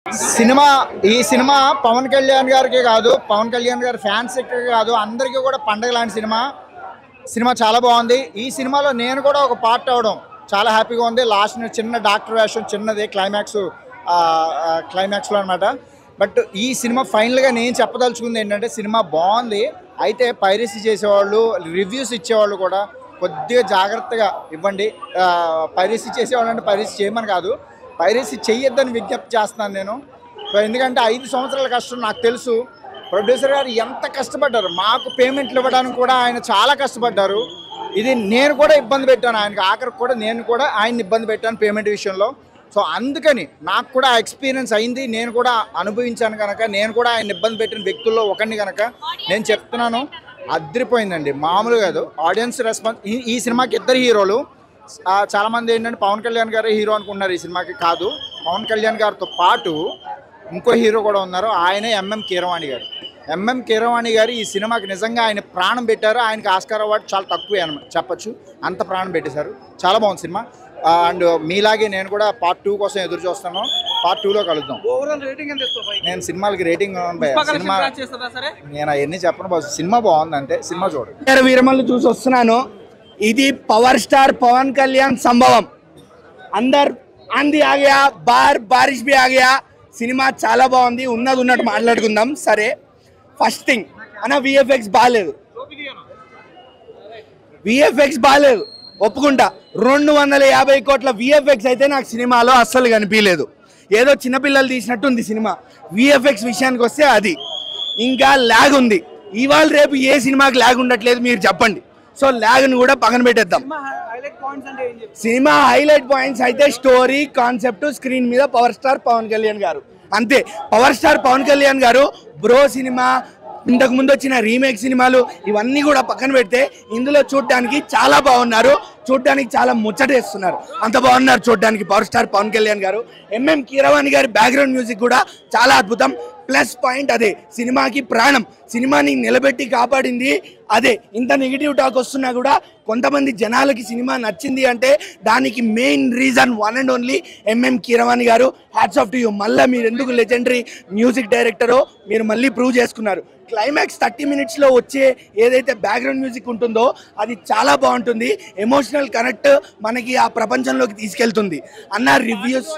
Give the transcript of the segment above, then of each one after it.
Cinema ఈ cinema Pawan Kalyan గారికి కాదు, పవన్ కళ్యాణ్ గారి ఫ్యాన్స్ కాదు, అందరికీ కూడా పండగ లాంటి సినిమా చాలా బాగుంది. ఈ సినిమాలో నేను కూడా ఒక పార్ట్ అవడం చాలా హ్యాపీగా ఉంది. లాస్ట్ చిన్న డాక్టర్ వేషం, చిన్నది క్లైమాక్స్లో అనమాట. బట్ ఈ సినిమా ఫైనల్గా నేను చెప్పదలుచుకుంది ఏంటంటే, సినిమా బాగుంది. అయితే పైరసీ చేసేవాళ్ళు, రివ్యూస్ ఇచ్చేవాళ్ళు కూడా కొద్దిగా జాగ్రత్తగా ఇవ్వండి. పైరసీ చేసేవాళ్ళు అంటే పైరసీ చేయమని కాదు, పైరసీ చెయ్యొద్దని విజ్ఞప్తి చేస్తున్నాను నేను. ఎందుకంటే 5 సంవత్సరాల కష్టం నాకు తెలుసు. ప్రొడ్యూసర్ గారు ఎంత కష్టపడ్డారు, మాకు పేమెంట్లు ఇవ్వడానికి కూడా ఆయన చాలా కష్టపడ్డారు. ఇది నేను కూడా ఇబ్బంది పెట్టాను ఆయనకి, ఆఖరికి కూడా నేను కూడా ఆయన్ని ఇబ్బంది పెట్టాను పేమెంట్ విషయంలో. సో అందుకని నాకు కూడా ఆ ఎక్స్పీరియన్స్ అయింది, నేను కూడా అనుభవించాను కనుక, నేను కూడా ఆయన ఇబ్బంది పెట్టిన వ్యక్తుల్లో ఒకరిని కనుక నేను చెప్తున్నాను. అదిరిపోయిందండి, మామూలు కాదు. Audience response. ఈ సినిమాకి 2 హీరోలు. చాలామంది ఏంటంటే పవన్ కళ్యాణ్ గారే హీరో అనుకుంటున్నారు. ఈ సినిమాకి కాదు, పవన్ కళ్యాణ్ గారితో పాటు ఇంకో హీరో కూడా ఉన్నారు. ఆయనే ఎంఎం కీరవాణి గారు. ఎంఎం కీరవాణి గారు ఈ సినిమాకి నిజంగా ఆయన ప్రాణం పెట్టారు. ఆయనకి ఆస్కార్ అవార్డు చాలా తక్కువే అని చెప్పచ్చు, అంత ప్రాణం పెట్టేశారు. చాలా బాగుంది సినిమా. అండ్ మీలాగే నేను కూడా పార్ట్ 2 కోసం ఎదురు చూస్తాను. పార్ట్ 2లో కలుద్దాం. నేను సినిమాలకి రేటింగ్ నేను అవన్నీ చెప్పను, బస్ సినిమా బాగుంది అంటే సినిమా చూడండి. వీరమల్లు చూసి వస్తున్నాను. ఇది పవర్ స్టార్ పవన్ కళ్యాణ్ సంభవం. అందరు ఆంधी आ गया, బారిష్ भी आ गया. సినిమా చాలా బాగుంది. ఉన్నట్టు మాట్లాడుకుందాం. సరే, ఫస్ట్ థింగ్ అన్న, విఎఫ్ఎక్స్ బాగాలేదు. ఒప్పుకుంటా. 250 కోట్ల విఎఫ్ఎక్స్ అయితే నాకు సినిమాలో అస్సలు కనిపించలేదు. ఏదో చిన్నపిల్లలు తీసినట్టు ఉంది సినిమా. విఎఫ్ఎక్స్ విషయానికి వస్తే అది ఇంకా ల్యాగ్ ఉంది. ఇవాళ రేపు ఏ సినిమాకి ల్యాగ్ ఉండట్లేదు మీరు చెప్పండి. సో ల్యాగ్ని కూడా పక్కన పెట్టేద్దాం. సినిమా హైలైట్ పాయింట్స్ అయితే స్టోరీ, కాన్సెప్ట్, స్క్రీన్ మీద పవర్ స్టార్ పవన్ కళ్యాణ్ గారు అంతే. పవర్ స్టార్ పవన్ కళ్యాణ్ గారు బ్రో సినిమా, ఇంతకు ముందు వచ్చిన రీమేక్ సినిమాలు ఇవన్నీ కూడా పక్కన పెడితే ఇందులో చూడడానికి చాలా బాగున్నారు. చూడడానికి చాలా ముచ్చటేస్తున్నారు. అంత బాగున్నారు చూడడానికి పవర్ స్టార్ పవన్ కళ్యాణ్ గారు. ఎంఎం కీరవాణి గారి బ్యాక్గ్రౌండ్ మ్యూజిక్ కూడా చాలా అద్భుతం. ప్లస్ పాయింట్ అదే, సినిమాకి ప్రాణం, సినిమాని నిలబెట్టి కాపాడింది అదే. ఇంత నెగిటివ్ టాక్ వస్తున్నా కూడా కొంతమంది జనాలకి సినిమా నచ్చింది అంటే దానికి main reason one and only MM Keeravani garu. Hats off to you. మళ్ళీ మీరు ఎందుకు లెజెండరీ మ్యూజిక్ డైరెక్టరో మీరు మళ్ళీ ప్రూవ్ చేసుకున్నారు. క్లైమాక్స్ 30 మినిట్స్లో వచ్చే ఏదైతే బ్యాక్గ్రౌండ్ మ్యూజిక్ ఉంటుందో అది చాలా బాగుంటుంది. ఎమోషనల్ కనెక్ట్ మనకి ఆ ప్రపంచంలోకి తీసుకెళ్తుంది అన్న. రివ్యూస్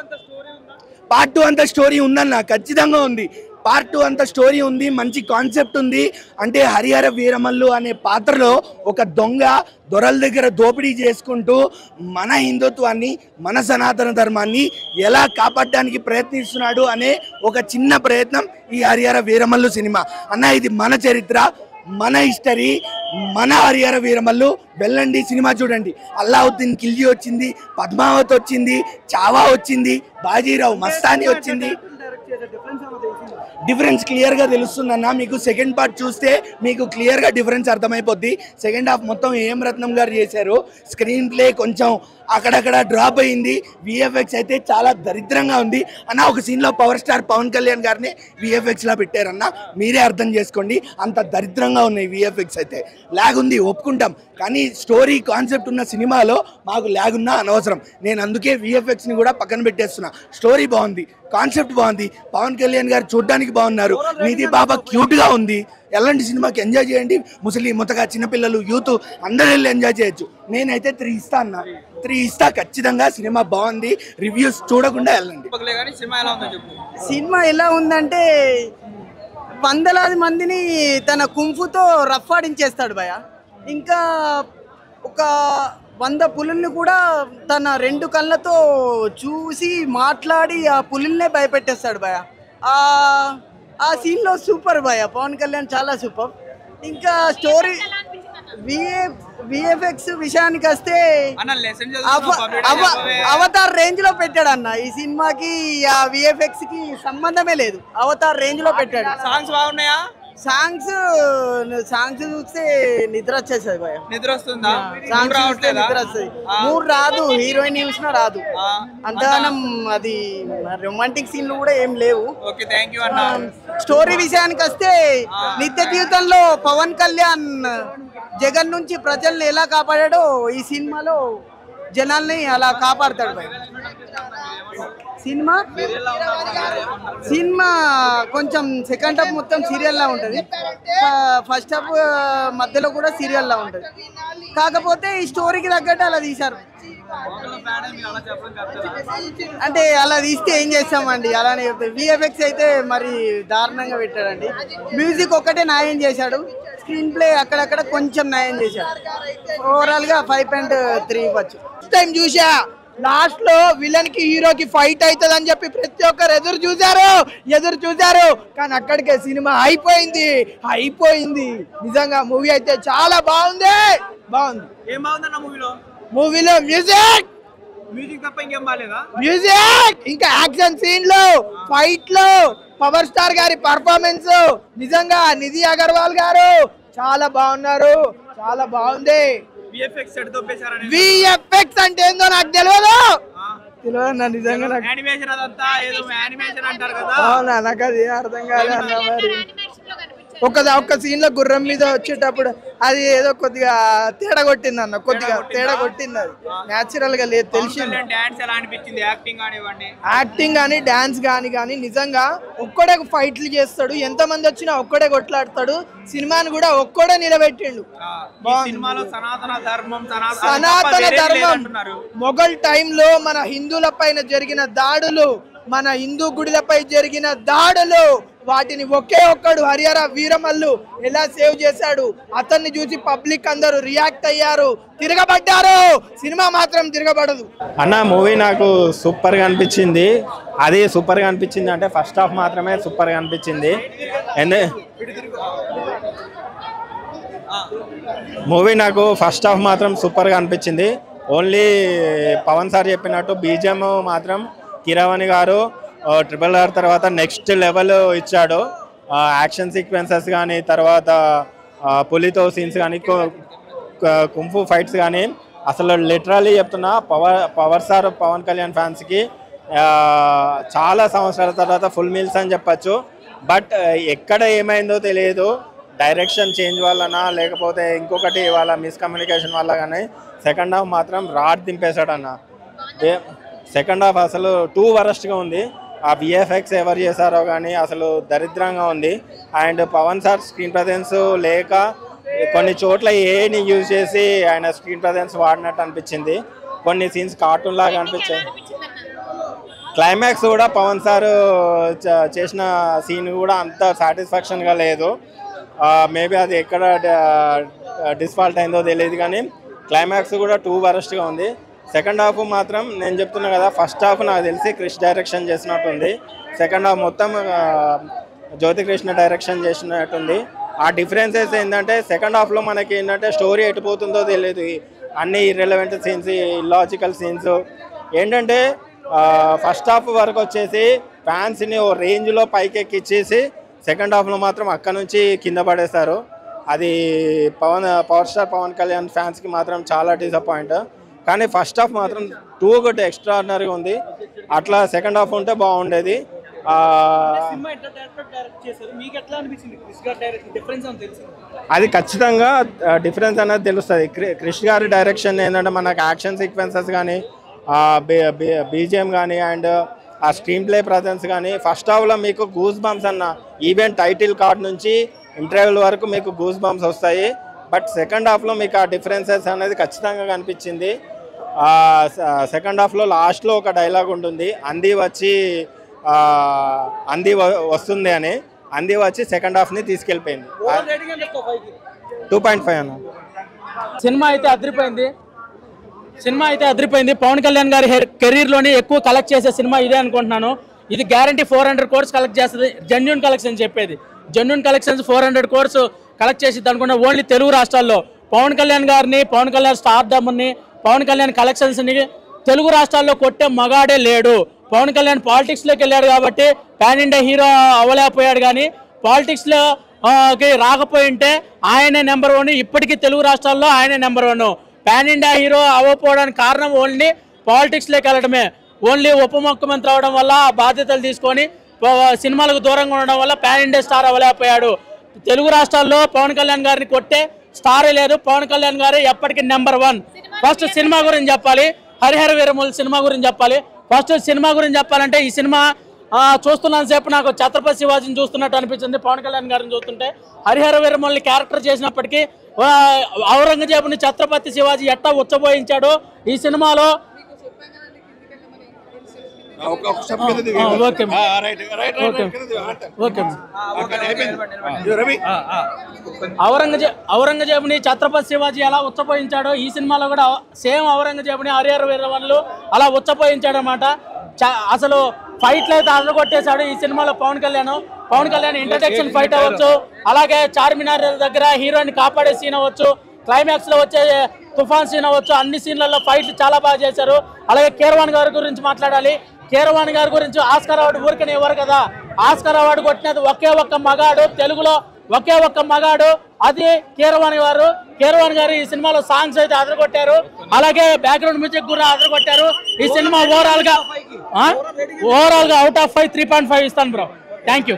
పార్ట్ 2 అంత స్టోరీ ఉందన్న, ఖచ్చితంగా ఉంది. పార్ట్ 2 అంత స్టోరీ ఉంది, మంచి కాన్సెప్ట్ ఉంది. అంటే హరిహర వీరమల్లు అనే పాత్రలో ఒక దొరల దగ్గర దోపిడీ చేసుకుంటూ మన హిందుత్వాన్ని, మన సనాతన ధర్మాన్ని ఎలా కాపాడడానికి ప్రయత్నిస్తున్నాడు అనే ఒక చిన్న ప్రయత్నం ఈ హరిహర వీరమల్లు సినిమా అన్న. ఇది మన చరిత్ర, మన హిస్టరీ, మన హరిహర వీరమల్లు. వెళ్ళండి, సినిమా చూడండి. అల్లావుద్దీన్ ఖిల్జీ వచ్చింది, పద్మావతి వచ్చింది, చావా వచ్చింది, బాజీరావు మస్తానీ వచ్చింది. డిఫరెన్స్ క్లియర్గా తెలుస్తుందన్న. మీకు సెకండ్ పార్ట్ చూస్తే మీకు క్లియర్గా డిఫరెన్స్ అర్థమైపోద్ది. సెకండ్ హాఫ్ మొత్తం ఏం రత్నం గారు చేశారు. స్క్రీన్ ప్లే కొంచెం అక్కడక్కడ డ్రాప్ అయింది. విఎఫ్ఎక్స్ అయితే చాలా దరిద్రంగా ఉంది అన్న. ఒక సీన్లో పవర్ స్టార్ పవన్ కళ్యాణ్ గారిని విఎఫ్ఎక్స్లో పెట్టారన్న. మీరే అర్థం చేసుకోండి, అంత దరిద్రంగా ఉన్నాయి విఎఫ్ఎక్స్ అయితే. ల్యాగ్ ఉంది, ఒప్పుకుంటాం. కానీ స్టోరీ కాన్సెప్ట్ ఉన్న సినిమాలో మాకు ల్యాగ్ ఉన్నా అనవసరం. నేను అందుకే విఎఫ్ఎక్స్ని కూడా పక్కన పెట్టేస్తున్నా. స్టోరీ బాగుంది, కాన్సెప్ట్ బాగుంది, పవన్ కళ్యాణ్ గారు చూడడానికి బాగున్నారు, నిధి బాబా క్యూట్గా ఉంది. ఎలాంటి సినిమాకి ఎంజాయ్ చేయండి. ముసలి ముతగా చిన్నపిల్లలు, యూత్ అందరూ వెళ్ళి ఎంజాయ్ చేయొచ్చు. నేనైతే 3 ఇస్తా అన్న, 3 ఇస్తా ఖచ్చితంగా. సినిమా బాగుంది, రివ్యూస్ చూడకుండా వెళ్ళండి. సినిమా ఎలా ఉందంటే వందలాది మందిని తన కుంఫుతో రఫ్ ఆడించేస్తాడు భయ. ఇంకా ఒక 100 పులుల్ని కూడా తన 2 కళ్ళతో చూసి మాట్లాడి ఆ పులుల్నే భయపెట్టేస్తాడు భయ. ఆ సీన్లో సూపర్ భయ. పవన్ కళ్యాణ్ చాలా సూపర్. ఇంకా స్టోరీ విఎఫ్ఎక్స్ విషయానికి వస్తే అవతార్ రేంజ్ లో పెట్టాడు అన్న. ఈ సినిమాకి ఆ విఎఫ్ఎక్స్ కి సంబంధమే లేదు. అవతార్ రేంజ్ లో పెట్టాడు. సాంగ్స్ బాగున్నాయా? సాంగ్స్ చూస్తే నిద్ర వచ్చేస్తుంది భయ. నిద్ర వస్తుందా? నిద్ర వస్తుంది. మూడు రాదు, హీరోయిన్ చూసినా రాదు. అంతగానం అది రొమాంటిక్ సీన్లు కూడా ఏం లేవు. స్టోరీ విషయానికి వస్తే నిత్య జీవితంలో పవన్ కళ్యాణ్ జగన్ నుంచి ప్రజల్ని ఎలా కాపాడాడో ఈ సినిమాలో జనాల్ని అలా కాపాడుతాడు భయ. సినిమా సినిమా కొంచెం సెకండ్ హాఫ్ మొత్తం సీరియల్లా ఉంటుంది, ఫస్ట్ హాఫ్ మధ్యలో కూడా సీరియల్లా ఉంటుంది. కాకపోతే ఈ స్టోరీకి తగ్గట్టు అలా తీశారు. అంటే అలా తీస్తే ఏం చేస్తామండి, అలానే చెప్తారు. విఎఫ్ఎక్స్ అయితే మరి దారుణంగా పెట్టాడండి. మ్యూజిక్ ఒక్కటే న్యాయం చేశాడు, స్క్రీన్ ప్లే అక్కడక్కడ కొంచెం న్యాయం చేశాడు. ఓవరాల్ గా 5.3 ఇవ్వచ్చు. ఫస్ట్ టైం చూసా, లాస్ట్ లో విలన్ కి హీరోకి ఫైట్ అవుతుంది అని చెప్పి ప్రతి ఒక్కరు ఎదురు చూశారు కానీ అక్కడికే సినిమా అయిపోయింది. నిజంగా మూవీ అయితే చాలా బాగుంది. ఏం బాగుందన్న మూవీలో మ్యూజిక్ తప్ప ఇంకేం బాగాలేదా? మ్యూజిక్ ఇంకా యాక్షన్ సీన్లు, ఫైట్లు, పవర్ స్టార్ గారి పర్ఫార్మెన్స్, నిజంగా నిధి అగర్వాల్ గారు చాలా బాగున్నారు, చాలా బాగుంది. విఎఫ్ఎక్స్ అంటే ఏందో నాకు తెలియదు నిజంగా. అవునా, నాకు అది అర్థం కాలేదు. మరి ఒక్క సీన్ లో గుర్రం మీద వచ్చేటప్పుడు అది ఏదో కొద్దిగా తేడా కొట్టింది అన్న, తేడా కొట్టింది. అది న్యాచురల్ గా లేదు, తెలిసింది. యాక్టింగ్ కానీ డాన్స్ కానీ నిజంగా ఒక్కడే ఫైట్లు చేస్తాడు, ఎంత మంది వచ్చినా ఒక్కడే కొట్లాడతాడు. సినిమాని కూడా ఒక్కడే నిలబెట్టిండు. సనాతన ధర్మం మొఘల్ టైంలో మన హిందువుల పైన జరిగిన దాడులు, మన హిందూ గుడిలపై జరిగిన దాడులు, వాటిని ఒకే ఒక్కడు హరిహర వీరమల్లు ఎలా సేవ్ చేశాడు, అతన్ని చూసి పబ్లిక్ అందరూ రియాక్ట్ అయ్యారు, తిరగబడ్డారు. సినిమా మాత్రం తిరగబడదు అన్న. మూవీ నాకు సూపర్గా అనిపించింది. అది సూపర్గా అనిపించింది అంటే ఫస్ట్ హాఫ్ మాత్రమే సూపర్గా అనిపించింది. మూవీ నాకు ఫస్ట్ హాఫ్ మాత్రం సూపర్గా అనిపించింది. ఓన్లీ పవన్ సార్ చెప్పినట్టు బీజిఎం మాత్రం కీరవాణి గారు RRR తర్వాత నెక్స్ట్ లెవెల్ ఇచ్చాడు. యాక్షన్ సీక్వెన్సెస్ కానీ, తర్వాత పులితో సీన్స్ కానీ, కుంఫు ఫైట్స్ కానీ, అసలు లిటరల్లీ చెప్తున్నా పవర్ స్టార్ పవన్ కళ్యాణ్ ఫ్యాన్స్కి చాలా సంవత్సరాల తర్వాత ఫుల్ మీల్స్ అని చెప్పచ్చు. బట్ ఎక్కడ ఏమైందో తెలియదు, డైరెక్షన్ చేంజ్ వల్లనా లేకపోతే ఇంకొకటి వాళ్ళ మిస్కమ్యూనికేషన్ వల్ల కానీ సెకండ్ హాఫ్ మాత్రం రాడ్ దింపేశాడన్న. సెకండ్ హాఫ్ అసలు టూ వరస్ట్గా ఉంది. ఆ విఎఫ్ఎక్స్ ఎవరు చేశారో కానీ అసలు దరిద్రంగా ఉంది. అండ్ పవన్ సార్ స్క్రీన్ ప్రజెన్స్ లేక కొన్ని చోట్ల ఏని యూజ్ చేసి ఆయన స్క్రీన్ ప్రజెన్స్ వాడినట్టు అనిపించింది. కొన్ని సీన్స్ కార్టూన్ లాగా అనిపించాయి. క్లైమాక్స్ కూడా పవన్ సార్ చేసిన సీన్ కూడా అంత సాటిస్ఫాక్షన్గా లేదు. మేబీ అది ఎక్కడ డిస్ఫాల్ట్ అయిందో తెలియదు కానీ క్లైమాక్స్ కూడా టూ వరస్ట్గా ఉంది. సెకండ్ హాఫ్ మాత్రం నేను చెప్తున్నా కదా, ఫస్ట్ హాఫ్ నాకు తెలిసి క్రిష్ డైరెక్షన్ చేసినట్టుంది. సెకండ్ హాఫ్ మొత్తం జ్యోతి కృష్ణ డైరెక్షన్ చేసినట్టుంది. ఆ డిఫరెన్సెస్ ఏంటంటే సెకండ్ హాఫ్లో మనకి ఏంటంటే స్టోరీ ఎటుపోతుందో తెలియదు, అన్ని ఇర్రెలవెంట్ సీన్స్, ఇల్లాజికల్ సీన్స్. ఏంటంటే ఫస్ట్ హాఫ్ వరకు వచ్చేసి ఫ్యాన్స్ని ఓ రేంజ్లో పైకి ఎక్కిచ్చేసి సెకండ్ హాఫ్లో మాత్రం అక్కడ నుంచి కింద పడేస్తారు. అది పవర్ స్టార్ పవన్ కళ్యాణ్ ఫ్యాన్స్కి మాత్రం చాలా డిసప్పాయింట్. కానీ ఫస్ట్ హాఫ్ మాత్రం టూ గుడ్ ఎక్స్ట్రాడినరీగా ఉంది. అట్లా సెకండ్ హాఫ్ ఉంటే బాగుండేది. అది ఖచ్చితంగా డిఫరెన్స్ అనేది తెలుస్తుంది. క్రిష్ గారి డైరెక్షన్ ఏంటంటే మనకు యాక్షన్ సీక్వెన్సెస్ కానీ, బీజిఎం కానీ, అండ్ ఆ స్క్రీన్ ప్లే ప్రజెన్స్ కానీ ఫస్ట్ హాఫ్లో మీకు గూస్ బంప్స్ అన్న, ఈవెన్ టైటిల్ కార్డ్ నుంచి ఇంటర్వెల్ వరకు మీకు గూస్ బంప్స్ వస్తాయి. బట్ సెకండ్ హాఫ్లో మీకు ఆ డిఫరెన్సెస్ అనేది ఖచ్చితంగా కనిపించింది. సెకండ్ హాఫ్లో లాస్ట్లో ఒక డైలాగ్ ఉంటుంది, అంది వస్తుంది అని. అంది వచ్చి సెకండ్ హాఫ్ని తీసుకెళ్ళిపోయింది. 2.5 అన్న. సినిమా అయితే అదిరిపోయింది. పవన్ కళ్యాణ్ గారి కెరీర్లోనే ఎక్కువ కలెక్ట్ చేసే సినిమా ఇదే అనుకుంటున్నాను. ఇది గ్యారంటీ 400 crores కలెక్ట్ చేస్తుంది. జెన్యూన్ కలెక్షన్ చెప్పేది, జెన్యూన్ కలెక్షన్స్ 400 crores కలెక్ట్ చేసిద్ది అనుకున్న ఓన్లీ తెలుగు రాష్ట్రాల్లో. పవన్ కళ్యాణ్ గారిని, పవన్ కళ్యాణ్ స్టార్డమ్ని, పవన్ కళ్యాణ్ కలెక్షన్స్ని తెలుగు రాష్ట్రాల్లో కొట్టే మగాడే లేడు. పవన్ కళ్యాణ్ పాలిటిక్స్లోకి వెళ్ళాడు కాబట్టి పాన్ ఇండియా హీరో అవ్వలేకపోయాడు. కానీ పాలిటిక్స్లో రాకపోయి ఉంటే ఆయనే నెంబర్ 1. ఇప్పటికీ తెలుగు రాష్ట్రాల్లో ఆయనే నెంబర్ 1. పాన్ ఇండియా హీరో అవ్వకపోవడానికి కారణం ఓన్లీ పాలిటిక్స్లోకి వెళ్ళడమే. ఓన్లీ ఉప ముఖ్యమంత్రి అవడం వల్ల ఆ బాధ్యతలు తీసుకొని సినిమాలకు దూరంగా ఉండడం వల్ల పాన్ ఇండియా స్టార్ అవ్వలేకపోయాడు. తెలుగు రాష్ట్రాల్లో పవన్ కళ్యాణ్ గారిని కొట్టే స్టారే లేదు. పవన్ కళ్యాణ్ గారు ఎప్పటికీ నెంబర్ 1. ఫస్ట్ సినిమా గురించి చెప్పాలి. హరిహర వీరమల్లు సినిమా గురించి చెప్పాలి. ఫస్ట్ సినిమా గురించి చెప్పాలంటే ఈ సినిమా చూస్తున్నాను సేపు నాకు ఛత్రపతి శివాజీని చూస్తున్నట్టు అనిపించింది. పవన్ కళ్యాణ్ గారిని చూస్తుంటే హరిహర వీరమల్లి క్యారెక్టర్ చేసినప్పటికీ ఔరంగజేబుని ఛత్రపతి శివాజీ ఎట్టా ఉచ్చబోయించాడో ఈ సినిమాలో ఔరంగజేబుని ఛత్రపతి శివాజీ ఎలా ఉచ్చపోయించాడో ఈ సినిమాలో కూడా సేమ్ ఔరంగజేబుని హరిహర వీరమల్లు అలా ఉచ్చపోయించాడు అనమాట. అసలు ఫైట్లు అయితే అదరగొట్టేశాడు ఈ సినిమాలో పవన్ కళ్యాణ్ ఇంట్రడక్షన్ ఫైట్ అవ్వచ్చు, అలాగే చార్మినార్ దగ్గర హీరోయిన్ కాపాడే సీన్ అవ్వచ్చు, క్లైమాక్స్ లో వచ్చే తుఫాన్ సీన్ అవ్వచ్చు, అన్ని సీన్లలో ఫైట్లు చాలా బాగా చేశారు. అలాగే కీరవాణి గారి గురించి మాట్లాడాలి. కీరవాణి గారి గురించి ఆస్కార్ అవార్డు ఊరికనే ఇవ్వరు కదా. ఆస్కార్ అవార్డు కొట్టినది ఒకే ఒక్క మగాడు, తెలుగులో ఒకే ఒక్క మగాడు, అది కీరవాణి గారు. ఈ సినిమాలో సాంగ్స్ అయితే అదరగొట్టారు, అలాగే బ్యాక్గ్రౌండ్ మ్యూజిక్ కూడా అదరగొట్టారు. ఈ సినిమా ఓవరాల్ గా అవుట్ ఆఫ్ 5 3.5 ఇస్తాను బ్రో. Thank you.